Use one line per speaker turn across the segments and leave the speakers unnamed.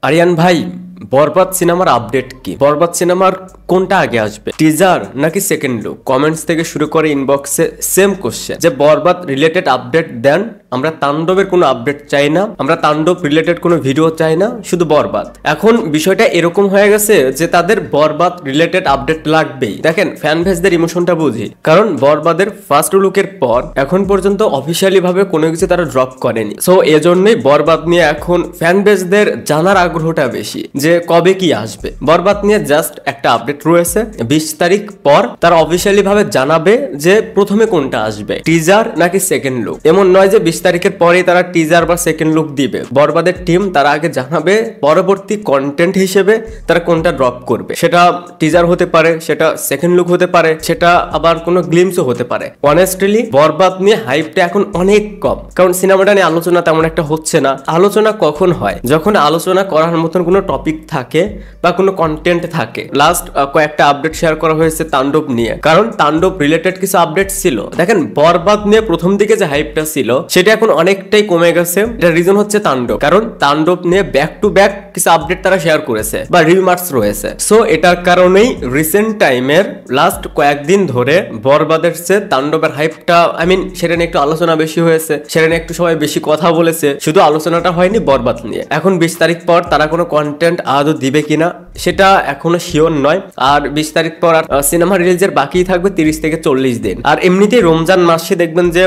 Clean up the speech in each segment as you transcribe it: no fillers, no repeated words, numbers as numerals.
আরিয়ান ভাই, বরবাদ সিনেমার আপডেট কি? বরবাদ সিনেমার কোনটা আগে আসবে, টিজার নাকি সেকেন্ড লুক? কমেন্টস থেকে শুরু করে ইনবক্সে সেম কোশ্চেন যে বরবাদ রিলেটেড আপডেট দেন। আমরা তাণ্ডবের কোনো আপডেট চাই না, আমরা তাণ্ডব রিলেটেড কোনো ভিডিও চাই না, শুধু বরবাদ। এখন বিষয়টা এরকম হয়ে গেছে যে তাদের বরবাদ রিলেটেড আপডেট লাগবেই। দেখেন, ফ্যান বেসদের ইমোশনটা বুঝি, কারণ বরবাদের ফার্স্ট লুকের পর এখন পর্যন্ত অফিসিয়ালি ভাবে কোনো কিছু তারা ড্রপ করেনি। সো এজন্যই বরবাদ নিয়ে এখন ফ্যান বেসদের জানার আগ্রহটা বেশি যে কবে কি আসবে। বরবাদ নিয়ে জাস্ট একটা আপডেট রয়েছে, 20 তারিখ পর তারা অফিসিয়ালি ভাবে জানাবে যে প্রথমে কোনটা আসবে, টিজার নাকি সেকেন্ড লুক। এমন নয় যে 20 তারিখের পরেই তারা টিজার বা সেকেন্ড লুক দিবে। বরবাদের টিম তারা আগে জানাবে পরবর্তী কন্টেন্ট হিসেবে তারা কোনটা ড্রপ করবে। সেটা টিজার হতে পারে, সেটা সেকেন্ড লুক হতে পারে, সেটা আবার কোনো গ্লিমসও হতে পারে। অনেস্টলি বরবাদ নিয়ে হাইপটা এখন অনেক কম, কারণ সিনেমাটা নিয়ে আলোচনা তেমন একটা হচ্ছে না। আলোচনা কখন হয়? যখন আলোচনা করার মতন কোনো টপিক থাকে বা কোনো কন্টেন্ট থাকে। লাস্ট কয়েকটা আপডেট শেয়ার করা হয়েছে তাণ্ডব নিয়ে, কারণ তাণ্ডব রিলেটেড কিছু আপডেট ছিল। দেখেন, বরবাদ নিয়ে প্রথম দিকে যে হাইপটা ছিল সেটা এখন অনেকটাই কমে গেছে। এটা রিজন হচ্ছে তাণ্ডব, কারণ তাণ্ডব নিয়ে ব্যাক টু ব্যাক কিছু আপডেট তারা শেয়ার করেছে বা রিমার্কস রয়েছে। সো এটার কারণেই রিসেন্ট টাইমের লাস্ট কয়েকদিন ধরে বরবাদের চেয়ে তাণ্ডবের হাইপটা সেটা নিয়ে একটু আলোচনা বেশি হয়েছে, সেটা নিয়ে একটু সবাই বেশি কথা বলেছে। শুধু আলোচনাটা হয়নি বরবাদ নিয়ে। এখন 20 তারিখ পর তারা কোনো কন্টেন্ট আদৌ দিবে কিনা সেটা এখনো শিওর নয়। আর 20 তারিখ পর সিনেমা রিলিজের বাকি থাকবে 30 থেকে 40 দিন। আর এমনিতেই রমজান মাসে দেখবেন যে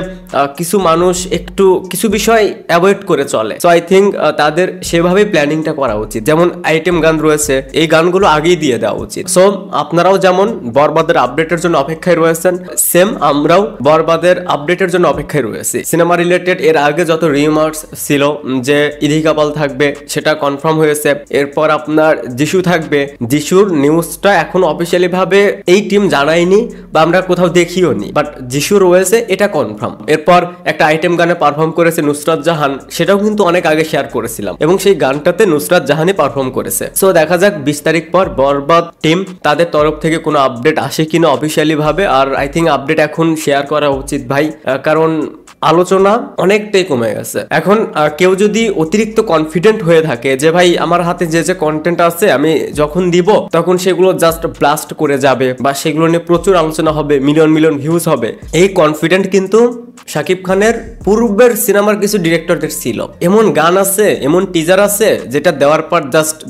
কিছু মানুষ একটু কিছু বিষয় অ্যাভয়েড করে চলে। সো আই থিঙ্ক তাদের সেভাবেই প্ল্যানিংটা করা উচিত। যেমন আইটেম গান রয়েছে, এই গানগুলো আগেই দিয়ে দেওয়া উচিত। সো আপনারাও যেমন বরবাদের আপডেটের জন্য অপেক্ষায় রয়েছেন, সেম আমরাও বরবাদের আপডেটের জন্য অপেক্ষায় রয়েছি। সিনেমা রিলেটেড এর আগে যত রিমার্কস ছিল যে ইদি কাপাল থাকবে, সেটা কনফার্ম হয়েছে। এরপর আপনার যিশু থাকবে, যিশুর নিউজটা এখন অফিসিয়ালি ভাবে এই টিম জানায়নি বা আমরা কোথাও দেখিও নি, বাট যিশু রয়েছে এটা কনফার্ম। এরপর একটা আইটেম গানে পারফর্ম করেছে নুসরাত জাহান, সেটাও কিন্তু অনেক আগে শেয়ার করেছিলাম, এবং সেই গানটাতে নুসরাত জাহানই পারফর্ম করেছে। সো দেখা যাক 20 তারিখ পর বরবাদ টিম তাদের তরফ থেকে কোনো আপডেট আসে কিনা অফিসিয়ালি ভাবে। আর আই থিঙ্ক আপডেট এখন শেয়ার করা উচিত ভাই, কারণ আলোচনা অনেকটাই কমে গেছে। এখন কেউ যদি অতিরিক্ত কনফিডেন্ট হয়ে থাকে যে ভাই আমার হাতে যে যে কন্টেন্ট আছে আমি যখন দিব তখন সেগুলো জাস্ট ব্লাস্ট করে যাবে বা সেগুলো নিয়ে প্রচুর আলোচনা হবে, মিলিয়ন মিলিয়ন ভিউজ হবে, এই কনফিডেন্ট কিন্তু শাকিব খানের পূর্বের সিনেমার কিছু ডিরেক্টরদের ছিল। এমন গান আছে, এমন টিজার আছে যেটা দেওয়ার পর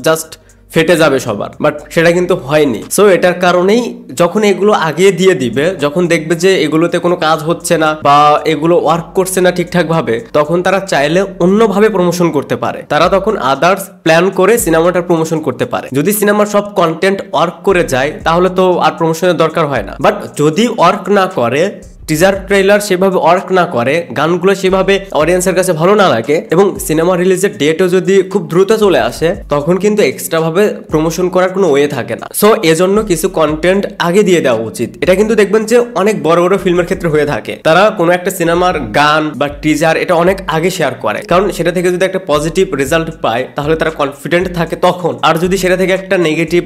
জাস্ট ফেটে যাবে সবার, বাট সেটা কিন্তু হয়নি। সো এটার কারণেই যখন এগুলো আগে দিয়ে দিবে, যখন দেখবে যে এগুলোতে কোনো কাজ হচ্ছে না বা এগুলো ওয়ার্ক করছে না ঠিকঠাক ভাবে, তখন তারা চাইলে অন্যভাবে প্রমোশন করতে পারে। তারা তখন আদার্স প্ল্যান করে সিনেমাটার প্রমোশন করতে পারে। যদি সিনেমার সব কন্টেন্ট ওয়ার্ক করে যায় তাহলে তো আর প্রমোশনের দরকার হয় না। বাট যদি ওয়ার্ক না করে, টিজার ট্রেলার সেভাবে ওয়ার্ক না করে, গানগুলো সেভাবে অডিয়েন্সের কাছে ভালো না লাগে, এবং সিনেমা রিলিজের ডেটও যদি খুব দ্রুত চলে আসে, তখন কিন্তু এক্সট্রা ভাবে প্রমোশন করার কোনো ওয়ে থাকে না। সো এজন্য কিছু কন্টেন্ট আগে দিয়ে দেওয়া উচিত। এটা কিন্তু দেখবেন যে অনেক বড় বড় ফিল্মের ক্ষেত্রে হয়ে থাকে। তারা কোনো একটা সিনেমার গান বা টিজার এটা অনেক আগে শেয়ার করে, কারণ সেটা থেকে যদি একটা পজিটিভ রেজাল্ট পায় তাহলে তারা কনফিডেন্ট থাকে তখন। আর যদি সেটা থেকে একটা নেগেটিভ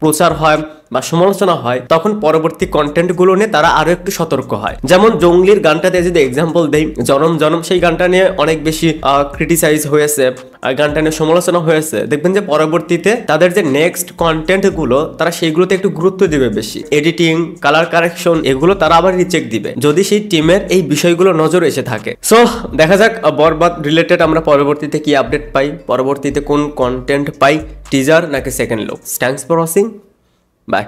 প্রচার হয় বা সমালোচনা হয়, তখন পরবর্তী কন্টেন্ট গুলো নিয়ে তারা আরো একটু সতর্ক হয়। যেমন জঙ্গলির গানটাতে যদি এক্সাম্পল দেই, জনম জনম, সেই গানটা নিয়ে অনেক বেশি ক্রিটিসাইজ হয়েছে, গানটা নিয়ে সমালোচনা হয়েছে। দেখবেন যে পরবর্তীতে তাদের যে নেক্সট কন্টেন্ট গুলো তারা সেইগুলোতে একটু গুরুত্ব দিবে বেশি। এডিটিং, কালার কারেকশন, এগুলো তারা আবার রিচেক দিবে যদি সেই টিমের এই বিষয়গুলো নজর এসে থাকে। সো দেখা যাক বরবাদ রিলেটেড আমরা পরবর্তীতে কি আপডেট পাই, পরবর্তীতে কোন কন্টেন্ট পাই, টিজার নাকি second look. Thanks for watching, by.